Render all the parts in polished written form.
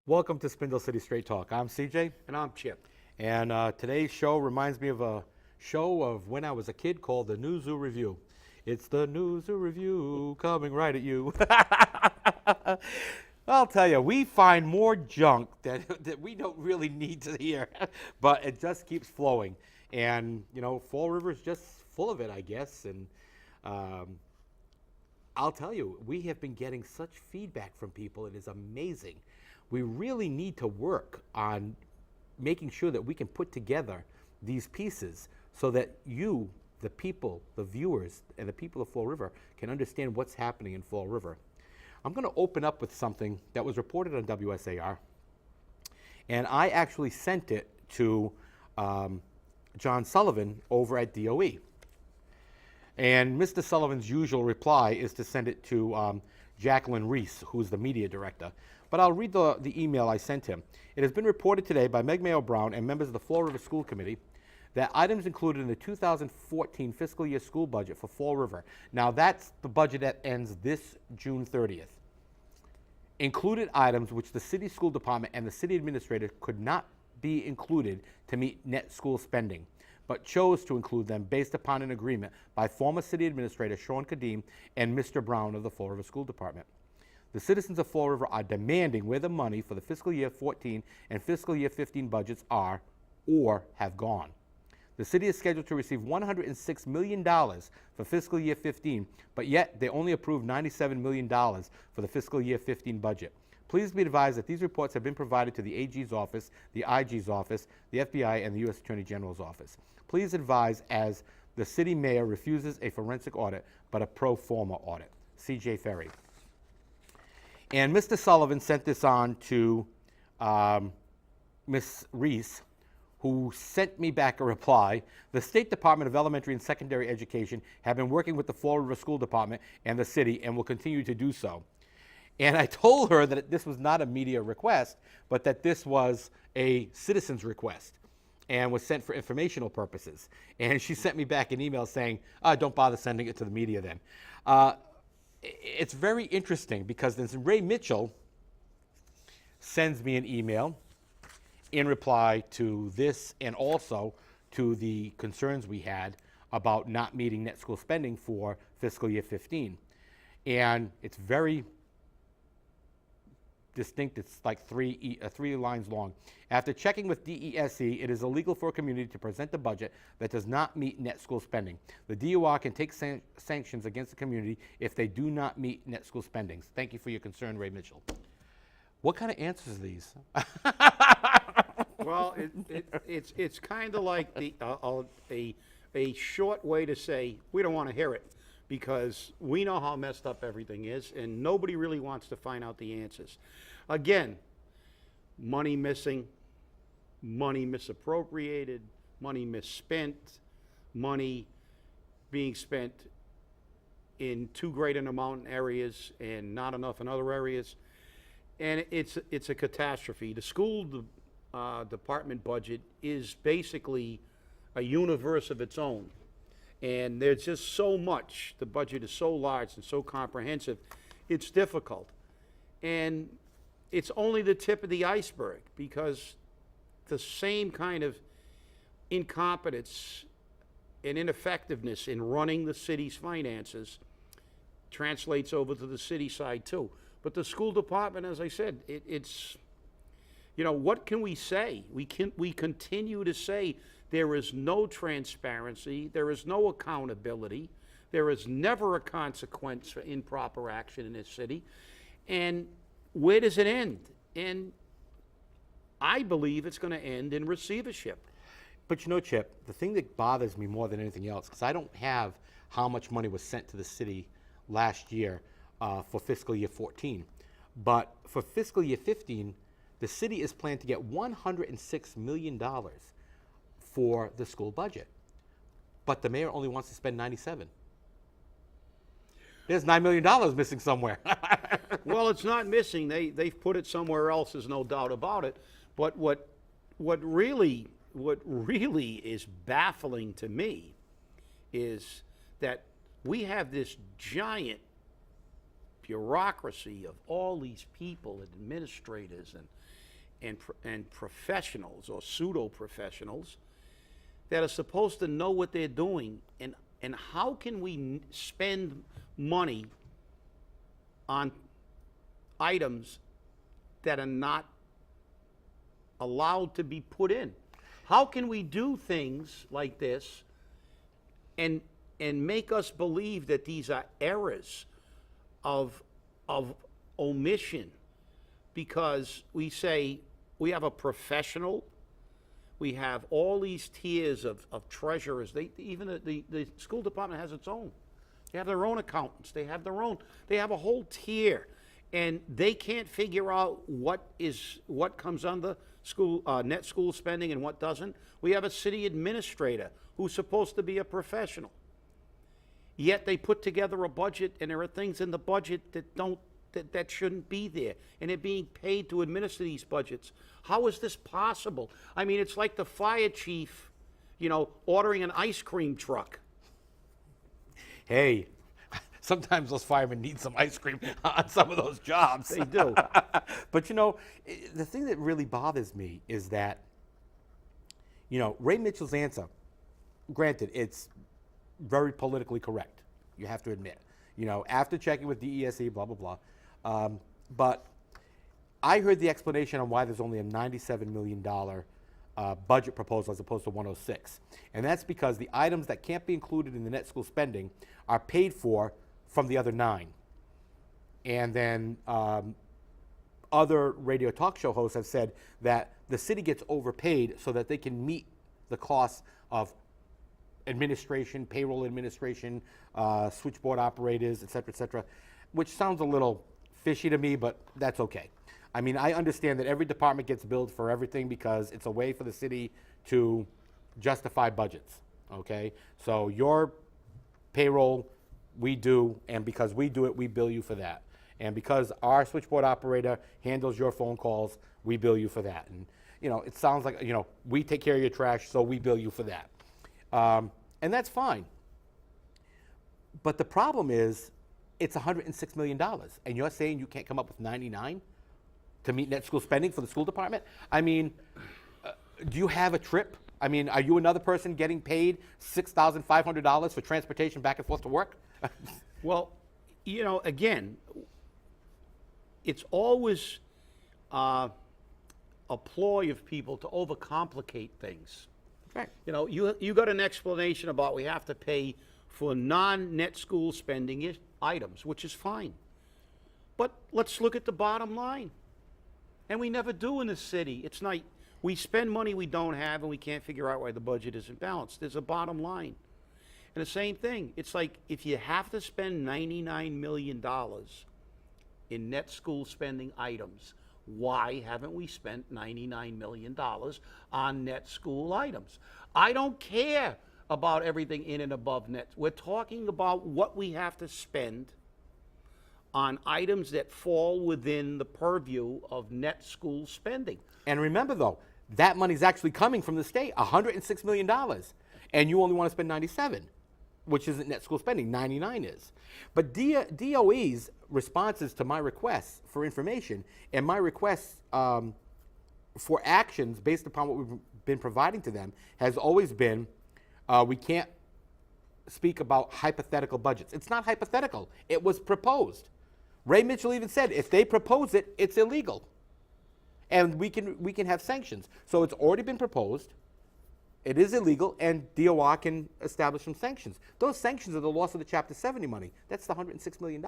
Welcome to Spindle City Straight Talk. I'm CJ, And I'm Chip. and today's show reminds me of a show of when I was a kid called the New Zoo Review. It's the New Zoo Review coming right at you. I'll tell you, we find more junk that we don't really need to hear, but it just keeps flowing. And, you know, Fall River's just full of it, I guess. And I'll tell you, we have been getting such feedback from people. It is amazing. We really need to work on making sure that we can put together these pieces so that you, the people, the viewers, and the people of Fall River can understand what's happening in Fall River. I'm going to open up with something that was reported on WSAR, and I actually sent it to John Sullivan over at DOE. And Mr. Sullivan's usual reply is to send it to Jacqueline Reese, who's the media director. But I'll read the email I sent him. It has been reported today by Meg Mayo Brown and members of the Fall River School Committee that items included in the 2014 fiscal year school budget for Fall River, now that's the budget that ends this June 30th, included items which the city school department and the city administrator could not be included to meet net school spending, but chose to include them based upon an agreement by former city administrator Sean Kadim and Mr. Brown of the Fall River School Department. The citizens of Fall River are demanding where the money for the fiscal year 14 and fiscal year 15 budgets are or have gone. The city is scheduled to receive $106 million for fiscal year 15, but yet they only approved $97 million for the fiscal year 15 budget. Please be advised that these reports have been provided to the AG's office, the IG's office, the FBI, and the U.S. Attorney General's office. Please advise as the city mayor refuses a forensic audit, but a pro forma audit. C.J. Ferry. And Mr. Sullivan sent this on to Ms. Reese, who sent me back a reply. The State Department of Elementary and Secondary Education have been working with the Fall River School Department and the city and will continue to do so. And I told her that this was not a media request, but that this was a citizen's request and was sent for informational purposes. And she sent me back an email saying, don't bother sending it to the media then. It's very interesting because then Ray Mitchell sends me an email in reply to this and also to the concerns we had about not meeting net school spending for fiscal year 15. And it's very distinct. It's like three lines long. After checking with DESE, it is illegal for a community to present a budget that does not meet net school spending. The DOR can take sanctions against the community if they do not meet net school spending. Thank you for your concern, Ray Mitchell. What kind of answers are these? Well, it's kind of like a short way to say we don't want to hear it because we know how messed up everything is and nobody really wants to find out the answers. Again, money missing, money misappropriated, money misspent, money being spent in too great an amount in areas and not enough in other areas. And it's a catastrophe. The school department budget is basically a universe of its own. And there's just so much. The budget is so large and so comprehensive. It's difficult. And it's only the tip of the iceberg because the same kind of incompetence and ineffectiveness in running the city's finances translates over to the city side too. But the school department, as I said, it's, you know, what can we say? We continue to say there is no transparency, there is no accountability, there is never a consequence for improper action in this city. And where does it end? And I believe it's going to end in receivership. But you know, Chip, the thing that bothers me more than anything else, because I don't have how much money was sent to the city last year for fiscal year 14, but for fiscal year 15, the city is planned to get $106 million for the school budget, but the mayor only wants to spend 97. There's $9 million missing somewhere. Well, it's not missing. They've put it somewhere else. There's no doubt about it. But what really is baffling to me is that we have this giant bureaucracy of all these people and administrators and professionals or pseudo professionals that are supposed to know what they're doing, and how can we spend money on items that are not allowed to be put in? How can we do things like this and make us believe that these are errors of omission, because we say we have a professional, we have all these tiers of treasurers. Even the school department has its own. They have their own accountants. They have a whole tier, and they can't figure out what comes under school net school spending and what doesn't. We have a city administrator who's supposed to be a professional. Yet they put together a budget, and there are things in the budget that shouldn't be there, and they're being paid to administer these budgets. How is this possible? I mean, it's like the fire chief, ordering an ice cream truck. Hey, sometimes those firemen need some ice cream on some of those jobs. They do. But the thing that really bothers me is that, Ray Mitchell's answer, granted, it's very politically correct, you have to admit. After checking with DESE, blah, blah, blah. But I heard the explanation on why there's only a $97 million budget proposal as opposed to 106. And that's because the items that can't be included in the net school spending are paid for from the other 9. And then other radio talk show hosts have said that the city gets overpaid so that they can meet the costs of administration, payroll administration, switchboard operators, et cetera, which sounds a little fishy to me, but that's okay. I mean, I understand that every department gets billed for everything because it's a way for the city to justify budgets, okay? So your payroll, we do, and because we do it, we bill you for that. And because our switchboard operator handles your phone calls, we bill you for that. And, it sounds like, we take care of your trash, so we bill you for that. And that's fine. But the problem is, it's $106 million, and you're saying you can't come up with 99 to meet net school spending for the school department? I mean, do you have a trip? I mean, are you another person getting paid $6,500 for transportation back and forth to work? Well, again, it's always a ploy of people to overcomplicate things. Right. You got an explanation about we have to pay for non-net school spending items, which is fine. But let's look at the bottom line. And we never do in the city. It's not, we spend money we don't have, and we can't figure out why the budget isn't balanced. There's a bottom line. And the same thing, it's like if you have to spend $99 million in net school spending items, why haven't we spent $99 million on net school items? I don't care about everything in and above net. We're talking about what we have to spend on items that fall within the purview of net school spending. And remember, though, that money's actually coming from the state, $106 million, and you only want to spend 97, which isn't net school spending, 99 is. But DOE's responses to my requests for information and my requests for actions based upon what we've been providing to them has always been, we can't speak about hypothetical budgets. It's not hypothetical. It was proposed. Ray Mitchell even said, if they propose it, it's illegal. And we can have sanctions. So it's already been proposed. It is illegal, and DOR can establish some sanctions. Those sanctions are the loss of the Chapter 70 money. That's the $106 million.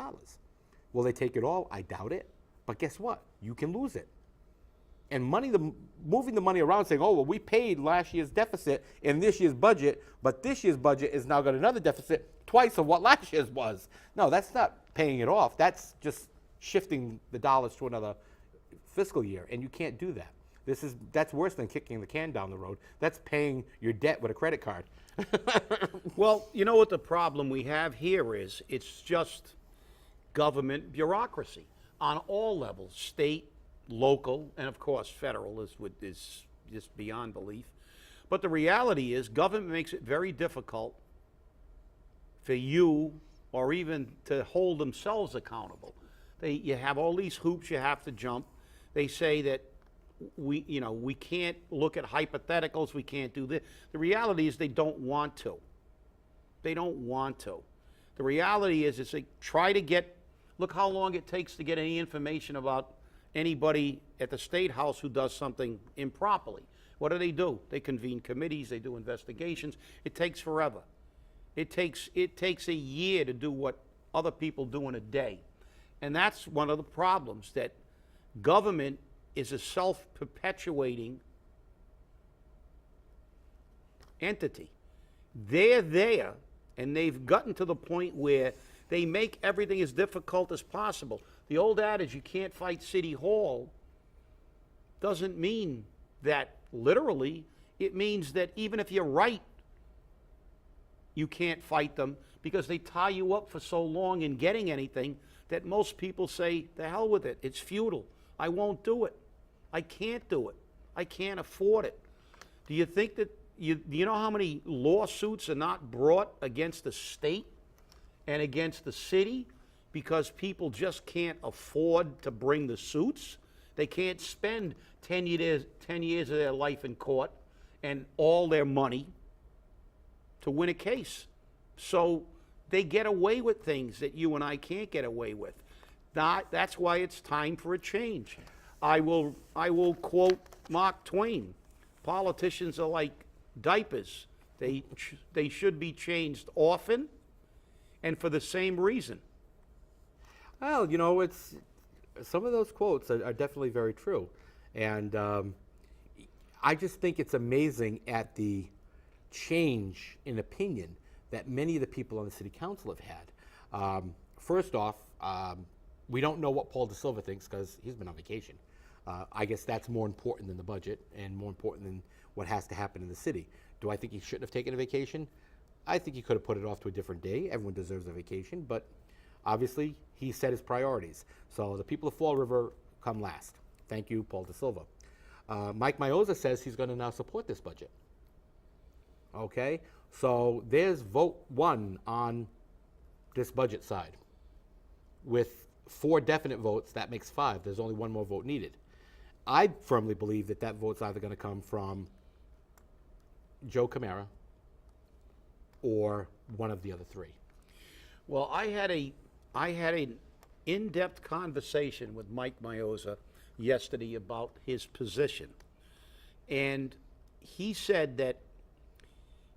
Will they take it all? I doubt it. But guess what? You can lose it. And moving the money around saying, oh, well, we paid last year's deficit in this year's budget, but this year's budget has now got another deficit twice of what last year's was. No, that's not paying it off. That's just shifting the dollars to another fiscal year, and you can't do that. That's worse than kicking the can down the road. That's paying your debt with a credit card. Well, you know what the problem we have here is? It's just government bureaucracy on all levels, state, local, and of course federal is just beyond belief. But the reality is government makes it very difficult for you or even to hold themselves accountable. You have all these hoops you have to jump. They say that we can't look at hypotheticals, we can't do this. The reality is they don't want to. They don't want to. The reality is they try to get, look how long it takes to get any information about anybody at the State House who does something improperly. What do? They convene committees, they do investigations. It takes forever. It takes a year to do what other people do in a day. And that's one of the problems, that government is a self-perpetuating entity. They're there, and they've gotten to the point where they make everything as difficult as possible. The old adage, you can't fight City Hall, doesn't mean that literally. It means that even if you're right, you can't fight them, because they tie you up for so long in getting anything that most people say, the hell with it, it's futile. I won't do it. I can't do it. I can't afford it. Do you think that, do you know how many lawsuits are not brought against the state and against the city because people just can't afford to bring the suits? They can't spend 10 years of their life in court and all their money to win a case. So they get away with things that you and I can't get away with. That's why it's time for a change. I will quote Mark Twain. Politicians are like diapers. They should be changed often and for the same reason. Well, you know, it's some of those quotes are definitely very true. And I just think it's amazing at the change in opinion that many of the people on the city council have had. First off, we don't know what Paul DeSilva thinks because he's been on vacation. I guess that's more important than the budget and more important than what has to happen in the city. Do I think he shouldn't have taken a vacation? I think he could have put it off to a different day. Everyone deserves a vacation, but obviously he set his priorities. So the people of Fall River come last. Thank you, Paul DeSilva. Mike Mioza says he's going to now support this budget. Okay, so there's vote 1 on this budget side. With 4 definite votes, that makes 5. There's only 1 more vote needed. I firmly believe that that vote's either going to come from Joe Camara or one of the other 3. Well, I had an in-depth conversation with Mike Mioza yesterday about his position. And he said that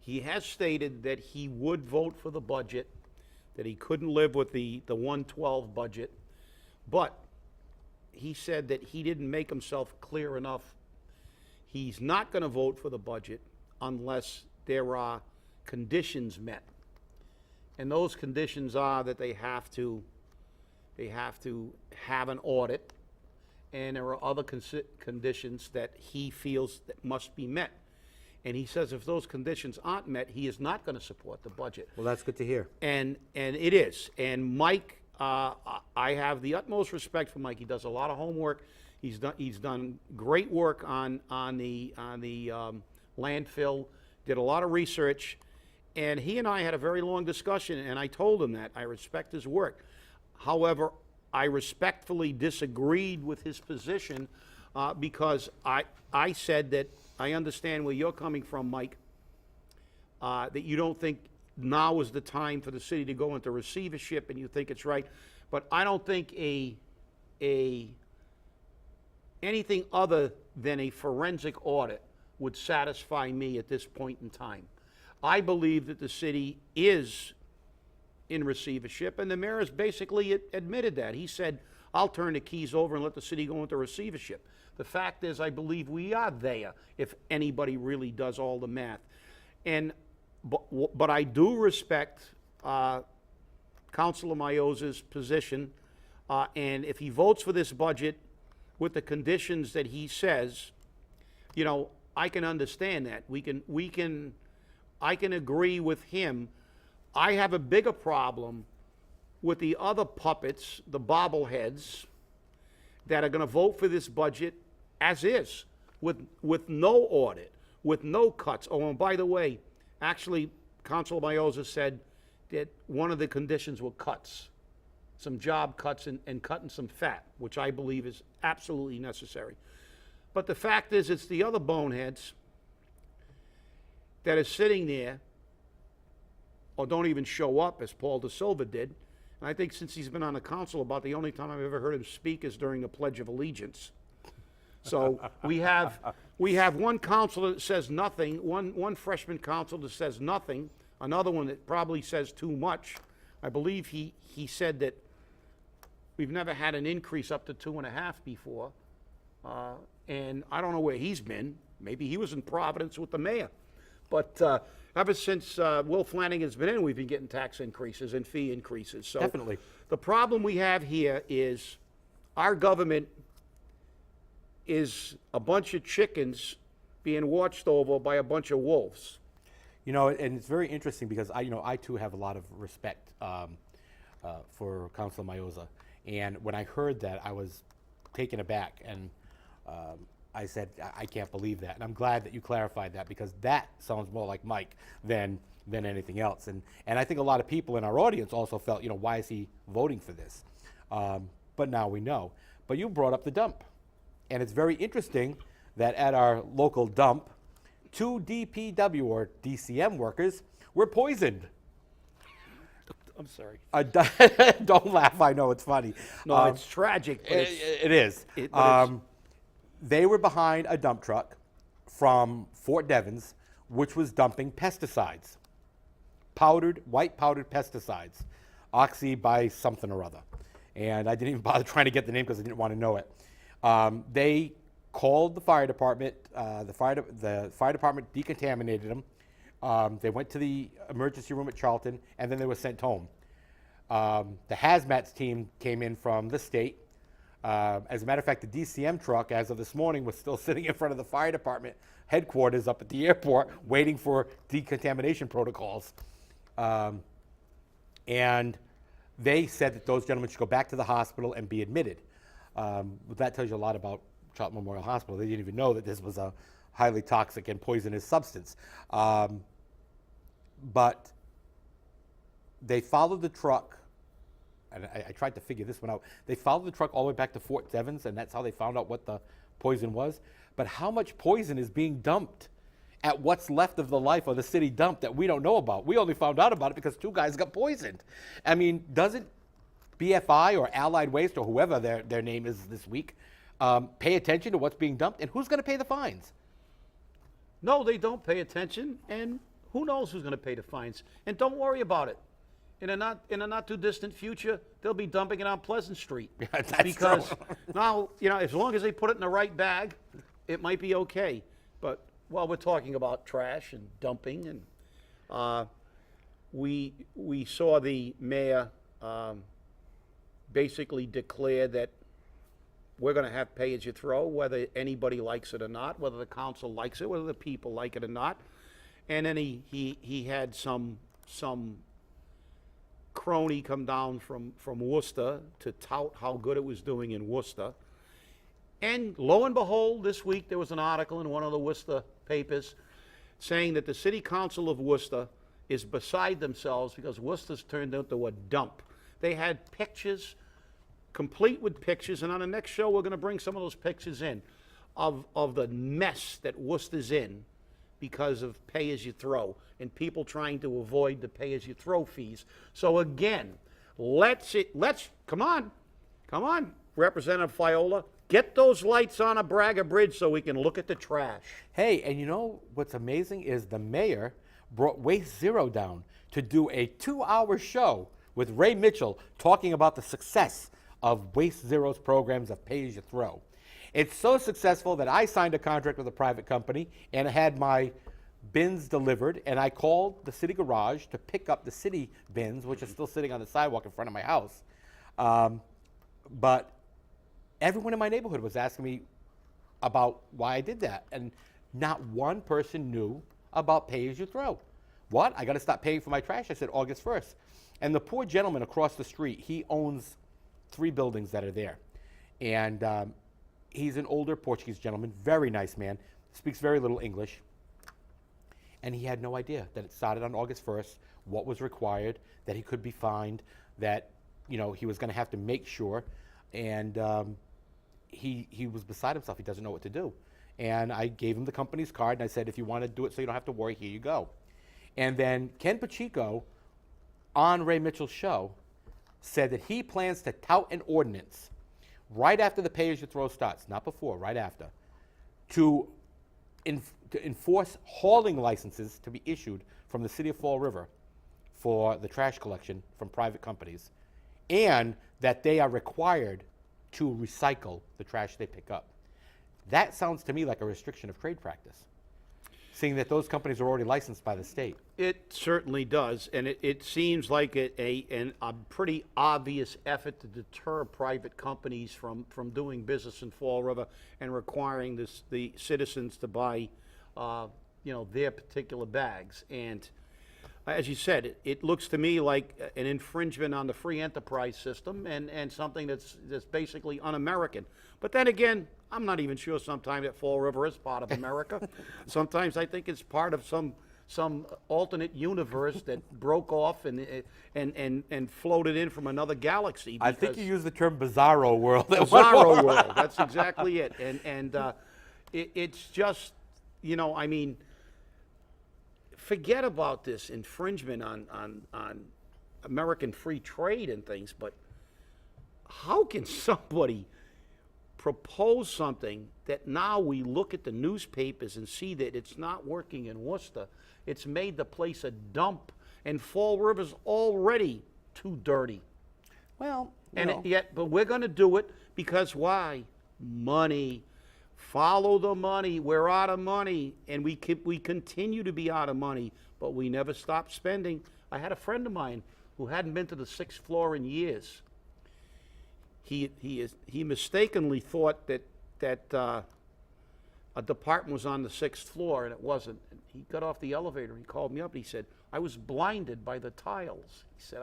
he has stated that he would vote for the budget, that he couldn't live with the 112 budget, but he said that he didn't make himself clear enough. He's not going to vote for the budget unless there are conditions met. And those conditions are that they have to have an audit, and there are other conditions that he feels that must be met. And he says if those conditions aren't met, he is not going to support the budget. Well, that's good to hear. And it is. And Mike, I have the utmost respect for Mike. He does a lot of homework. He's done great work on the landfill. Did a lot of research, and he and I had a very long discussion. And I told him that I respect his work. However, I respectfully disagreed with his position because I said that I understand where you're coming from, Mike, that you don't think now is the time for the city to go into receivership, and you think it's right. But I don't think anything other than a forensic audit would satisfy me at this point in time. I believe that the city is in receivership, and the mayor has basically admitted that. He said, I'll turn the keys over and let the city go into receivership. The fact is, I believe we are there if anybody really does all the math. But I do respect Councilor Mioza's position, and if he votes for this budget with the conditions that he says, you know, I can understand that. I can agree with him. I have a bigger problem with the other puppets, the bobbleheads, that are going to vote for this budget as is, with no audit, with no cuts. Oh, and by the way, actually, Councilor Mioza said that one of the conditions were cuts, some job cuts and cutting some fat, which I believe is absolutely necessary. But the fact is, it's the other boneheads that are sitting there or don't even show up, as Paul De Silva did. And I think since he's been on the council, about the only time I've ever heard him speak is during the Pledge of Allegiance. So we have one councilor that says nothing, one freshman councilor that says nothing, another one that probably says too much. I believe he said that we've never had an increase up to 2.5 before. And I don't know where he's been. Maybe he was in Providence with the mayor. But ever since Will Flanagan's been in, we've been getting tax increases and fee increases. So Definitely. the problem we have here is our government is a bunch of chickens being watched over by a bunch of wolves. You know, and it's very interesting because I too have a lot of respect for Councilor Maioza. And when I heard that, I was taken aback, and I said, I can't believe that. And I'm glad that you clarified that, because that sounds more like Mike than anything else. And I think a lot of people in our audience also felt, why is he voting for this? But now we know. But you brought up the dump. And it's very interesting that at our local dump, 2 DPW or DCM workers were poisoned. I'm sorry. Don't laugh, I know it's funny. No, it's tragic. But it is. They were behind a dump truck from Fort Devens, which was dumping pesticides, white powdered pesticides, oxy by something or other. And I didn't even bother trying to get the name because I didn't want to know it. They called the fire department. The fire department decontaminated them. They went to the emergency room at Charlton, and then they were sent home. The hazmat team came in from the state. As a matter of fact, the DCM truck, as of this morning, was still sitting in front of the fire department headquarters up at the airport, waiting for decontamination protocols. And they said that those gentlemen should go back to the hospital and be admitted. That tells you a lot about Charlton Memorial Hospital. They didn't even know that this was a highly toxic and poisonous substance. But they followed the truck, and I tried to figure this one out. They followed the truck all the way back to Fort Devens, and that's how they found out what the poison was. But how much poison is being dumped at what's left of the life of the city dump that we don't know about? We only found out about it because 2 guys got poisoned. I mean, doesn't BFI or Allied Waste or whoever their name is this week pay attention to what's being dumped? And who's going to pay the fines? No, they don't pay attention, and who knows who's going to pay the fines. And don't worry about it. In a not too distant future, they'll be dumping it on Pleasant Street. Yeah, that's because true. now, as long as they put it in the right bag, it might be okay. But while we're talking about trash and dumping, and we saw the mayor basically declare that we're going to have pay as you throw, whether anybody likes it or not, whether the council likes it, whether the people like it or not. And then he had some crony come down from Worcester to tout how good it was doing in Worcester. And lo and behold, this week there was an article in one of the Worcester papers saying that the city council of Worcester is beside themselves because Worcester's turned into a dump. They had pictures, complete with pictures, and on the next show we're going to bring some of those pictures in of the mess that Worcester's in because of pay-as-you-throw and people trying to avoid the pay-as-you-throw fees. So again, let's come on, Representative Fiola, get those lights on a Braga Bridge so we can look at the trash. Hey, and you know what's amazing is the mayor brought Waste Zero down to do a 2-hour show with Ray Mitchell talking about the success of Waste Zero's programs of pay-as-you-throw. It's so successful that I signed a contract with a private company and had my bins delivered, and I called the city garage to pick up the city bins, which are still sitting on the sidewalk in front of my house. But everyone in my neighborhood was asking me about why I did that, and not one person knew about pay-as-you-throw. What? I got to stop paying for my trash? I said August 1st. And the poor gentleman across the street, he owns 3 buildings that are there. And he's an older Portuguese gentleman, very nice man, speaks very little English. And he had no idea that it started on August 1st, what was required, that he could be fined, that he was going to have to make sure. And he was beside himself. He doesn't know what to do. And I gave him the company's card, and I said, if you want to do it so you don't have to worry, here you go. And then Ken Pacheco, on Ray Mitchell's show, said that he plans to tout an ordinance right after the pay-as-you-throw starts, not before, right after, to enforce hauling licenses to be issued from the city of Fall River for the trash collection from private companies, and that they are required to recycle the trash they pick up. That sounds to me like a restriction of trade practice, seeing that those companies are already licensed by the state. It certainly does, and it seems like a pretty obvious effort to deter private companies from doing business in Fall River and requiring the citizens to buy, their particular bags. And as you said, it looks to me like an infringement on the free enterprise system and something that's basically un-American. But then again, I'm not even sure sometimes that Fall River is part of America. Sometimes I think it's part of some alternate universe that broke off and floated in from another galaxy. I think you used the term bizarro world. Bizarro world, that's exactly it. And it's just, forget about this infringement on American free trade and things, but how can somebody propose something that now we look at the newspapers and see that it's not working in Worcester? It's made the place a dump, and Fall River's already too dirty. Well, but we're going to do it because why? Money. Follow the money. We're out of money, and we continue to be out of money, but we never stop spending. I had a friend of mine who hadn't been to the 6th floor in years. He mistakenly thought that a department was on the 6th floor, and it wasn't. And he got off the elevator. He called me up. And he said, "I was blinded by the tiles." He said,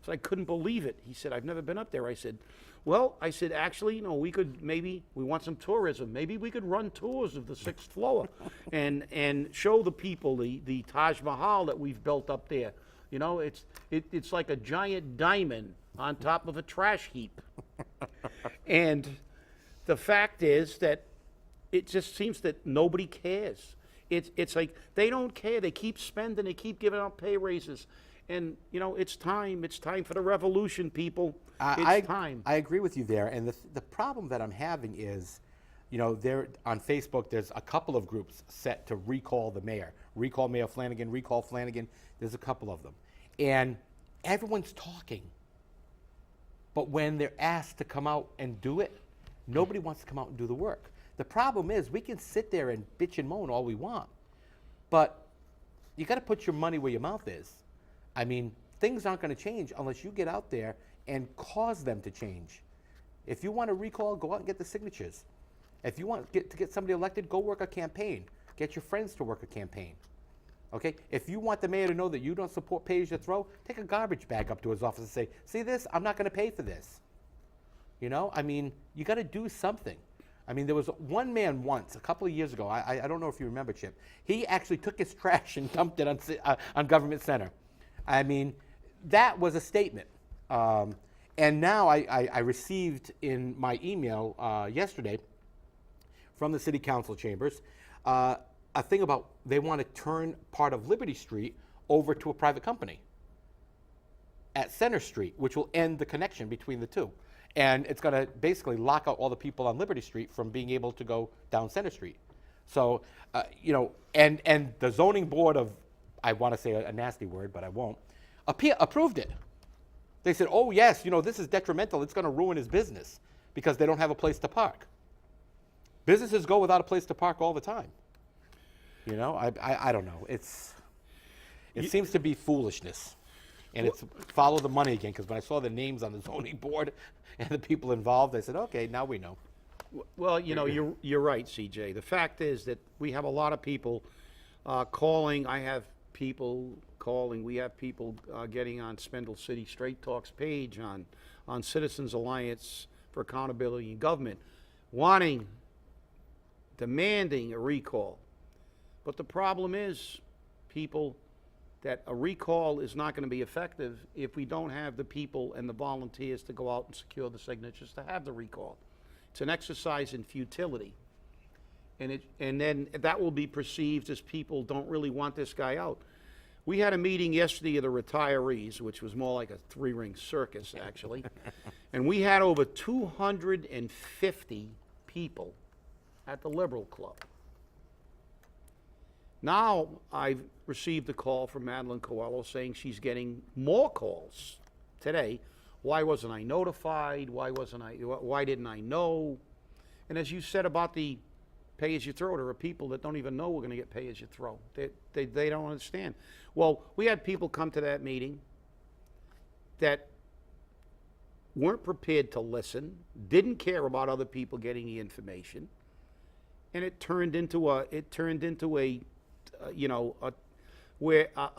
So I couldn't believe it. He said, "I've never been up there." I said, "Well," I said, "actually, we want some tourism. Maybe we could run tours of the 6th floor and show the people the Taj Mahal that we've built up there. It's like a giant diamond on top of a trash heap." And the fact is that it just seems that nobody cares. It's like they don't care. They keep spending. They keep giving out pay raises. And, it's time. It's time for the revolution, people. It's time. I agree with you there. And the problem that I'm having is, there on Facebook, there's a couple of groups set to recall the mayor. Recall Mayor Flanagan, recall Flanagan. There's a couple of them. And everyone's talking. But when they're asked to come out and do it, nobody wants to come out and do the work. The problem is we can sit there and bitch and moan all we want, but you got to put your money where your mouth is. I mean, things aren't going to change unless you get out there and cause them to change. If you want to recall, go out and get the signatures. If you want to get somebody elected, go work a campaign. Get your friends to work a campaign. Okay? If you want the mayor to know that you don't support pay-as-you-throw, take a garbage bag up to his office and say, "See this? I'm not going to pay for this." You got to do something. There was one man once, a couple of years ago, I don't know if you remember, Chip. He actually took his trash and dumped it on Government Center. That was a statement. And now I received in my email yesterday from the city council chambers a thing about they want to turn part of Liberty Street over to a private company at Center Street, which will end the connection between the two. And it's going to basically lock out all the people on Liberty Street from being able to go down Center Street. So, and the zoning board of, I want to say a nasty word, but I won't, approved it. They said, "Oh yes, this is detrimental. It's going to ruin his business because they don't have a place to park." Businesses go without a place to park all the time. I don't know. It seems to be foolishness. And it's follow the money again, because when I saw the names on the zoning board and the people involved, I said, okay, now we know. Well, you're right, CJ. The fact is that we have a lot of people calling. I have people calling. We have people getting on Spindle City Straight Talk's page on Citizens Alliance for Accountability in Government, demanding a recall. But the problem is, people, that a recall is not going to be effective if we don't have the people and the volunteers to go out and secure the signatures to have the recall. It's an exercise in futility. And then that will be perceived as people don't really want this guy out. We had a meeting yesterday of the retirees, which was more like a three-ring circus, actually. And we had over 250 people at the Liberal Club. Now, I've received a call from Madeline Coelho saying she's getting more calls today. Why wasn't I notified? Why didn't I know? And as you said about the pay-as-you-throw, there are people that don't even know we're going to get pay-as-you-throw. They don't understand. Well, we had people come to that meeting that weren't prepared to listen, didn't care about other people getting the information, and it turned into a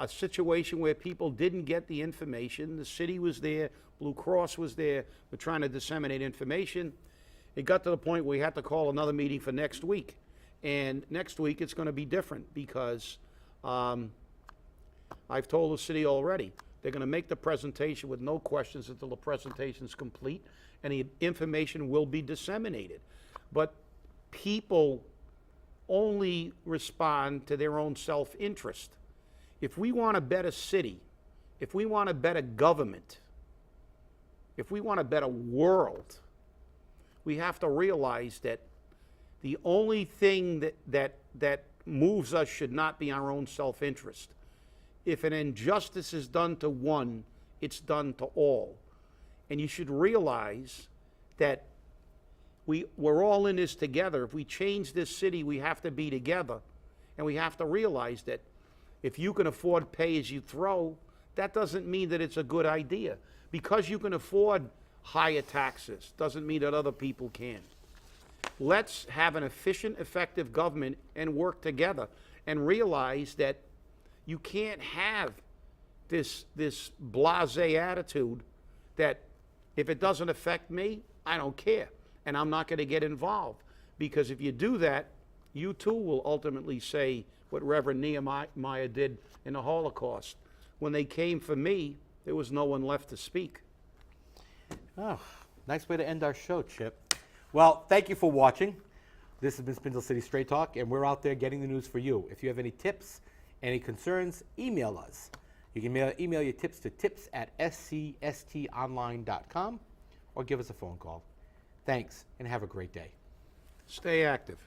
situation where people didn't get the information. The city was there, Blue Cross was there, we're trying to disseminate information. It got to the point where we had to call another meeting for next week. And next week it's going to be different because I've told the city already, they're going to make the presentation with no questions until the presentation's complete, and the information will be disseminated. But people only respond to their own self-interest. If we want a better city, if we want a better government, if we want a better world, we have to realize that the only thing that moves us should not be our own self-interest. If an injustice is done to one, it's done to all. And you should realize that we're all in this together. If we change this city, we have to be together. And we have to realize that if you can afford pay-as-you-throw, that doesn't mean that it's a good idea. Because you can afford higher taxes doesn't mean that other people can. Let's have an efficient, effective government and work together and realize that you can't have this blasé attitude that if it doesn't affect me, I don't care, and I'm not going to get involved. Because if you do that, you too will ultimately say what Reverend Nehemiah did in the Holocaust. When they came for me, there was no one left to speak. Oh, nice way to end our show, Chip. Well, thank you for watching. This has been Spindle City Straight Talk, and we're out there getting the news for you. If you have any tips, any concerns, email us. You can email your tips to tips@scstonline.com or give us a phone call. Thanks, and have a great day. Stay active.